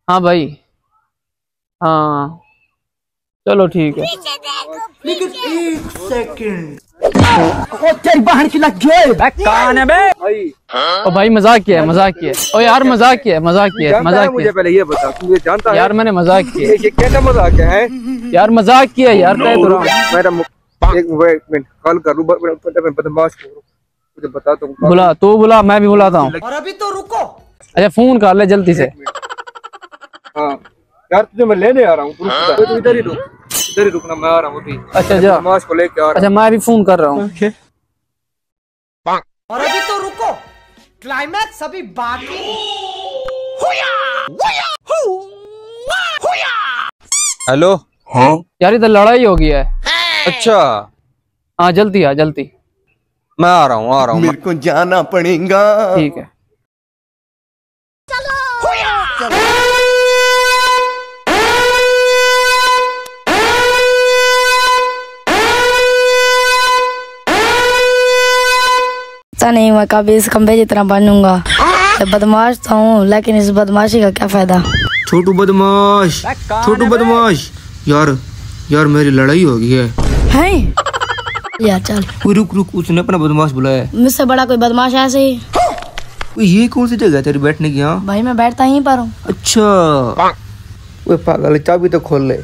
हाँ भाई, हाँ चलो ठीक है। लेकिन एक सेकंड तेरी बहन की लग गई कहां है बे भाई। ओ भाई मजाक किया है, मजाक किया है। ओ यार मजाक किया है, मजाक किया है, मजाक मुझे किया पहले ये बता, तू ये जानता है। यार मैंने मजाक किया ये कैसा मजाक है? यार, मजाक किया है यार, कह तो रहा हूं। मेरा एक मिनट कॉल कर लूं, बदमाश को मुझे बता दूं। बुला, तू बुला, मैं भी बुलाता हूँ। और अभी तो रुको। अच्छा फोन कर ले जल्दी से। हाँ यार, तुझे मैं लेने आ रहा हूँ, तू इधर ही रुकना, मैं आ रहा हूँ अभी। अच्छा जा, बदमाश को लेके आ रहा हूँ। अच्छा मैं भी फोन कर रहा हूँ। और अभी तो रुको, क्लाइमैक्स अभी बाकी। हेलो। हाँ यार इधर लड़ाई हो गई है। अच्छा हाँ जल्दी आ, जल्दी। मैं आ रहा हूँ। मेरे को जाना पड़ेगा। ठीक है। पता नहीं मैं कभी इस खंबे जितना बनूंगा। बदमाश तो हूँ, लेकिन इस बदमाशी का क्या फायदा। छोटू बदमाश, छोटू बदमाश। यार मेरी लड़ाई हो गई है। हैं? यार चल। रुक, उसने अपना बदमाश बुलाया है। मुझसे बड़ा कोई बदमाश है ऐसे ही। ये कौन सी जगह है तेरी बैठने की? यहाँ भाई मैं बैठता यहीं पर हूँ। अच्छा, वो पागल, चाबी तो खोल ले।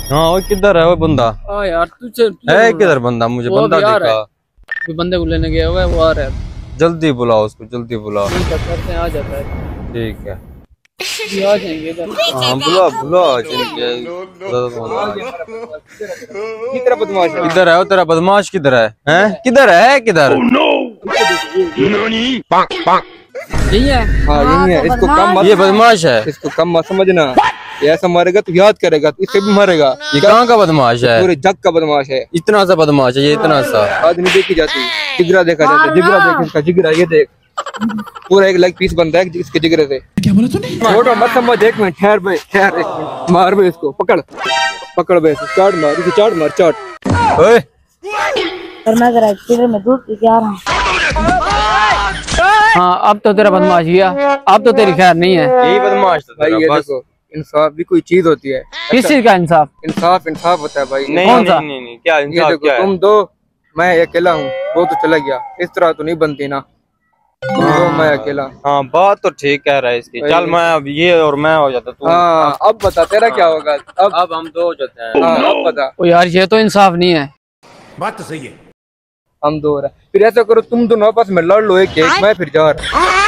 हाँ वो किधर है वो बंदा? यार है किधर बंदा? मुझे बंदा दिखा। बंदे को लेने गया हुआ है, वो आ रहा है। जल्दी बुलाओ उसको, जल्दी बुलाओ। करते हैं, आ जाता है। ठीक है, आ जाएंगे इधर। हाँ बुला किधर है वो तेरा बदमाश? किधर है? किधर है? यही है। हाँ यही है। इसको कम, ये बदमाश है, इसको कम मत समझना। ये ऐसा मारेगा तो याद करेगा, तो इससे भी मरेगा। ये कहाँ का बदमाश है? पूरे जग का बदमाश है। इतना सा बदमाश है ये, इतना सा। आज नहीं देखी जाती, जिगरा देखा जाता है। जिगरा देख इसका, जिगरा ये देख, पूरा एक लेग पीस बनता है इसके जिगरे से। क्या बोला तूने? छोड़ो मत समझ, एक मिनट ठहर भाई, ठहर एक मिनट। मार भाई इसको, पकड़ भाई, चाट मार इसे, चाट मार, चाट। ओए मैं जरा किधर में दूध पी के आ रहा हूँ। हाँ अब तो तेरा बदमाश गया, अब तो तेरी खैर नहीं है। यही बदमाश था भाई। ये देखो, इंसाफ भी कोई चीज होती है। किस चीज का इंसाफ? इंसाफ होता है भाई। नहीं, क्या इंसाफ? क्या तुम दो, मैं अकेला हूँ, वो तो चला गया। इस तरह तो नहीं बनती ना, तुम दो मैं अकेला। हाँ बात तो ठीक कह रहा है इसकी। चल मैं अब ये और मैं हो जाता तू। हाँ अब बता तेरा क्या होगा? अब हम दो हो जाते हैं। हाँ अब बता। ओ यार ये तो इंसाफ नहीं है। बात तो सही है। हम दो हो रहा है, फिर ऐसा करो तुम दोनों आपस में लड़ लो, एक मैं फिर जा रहा।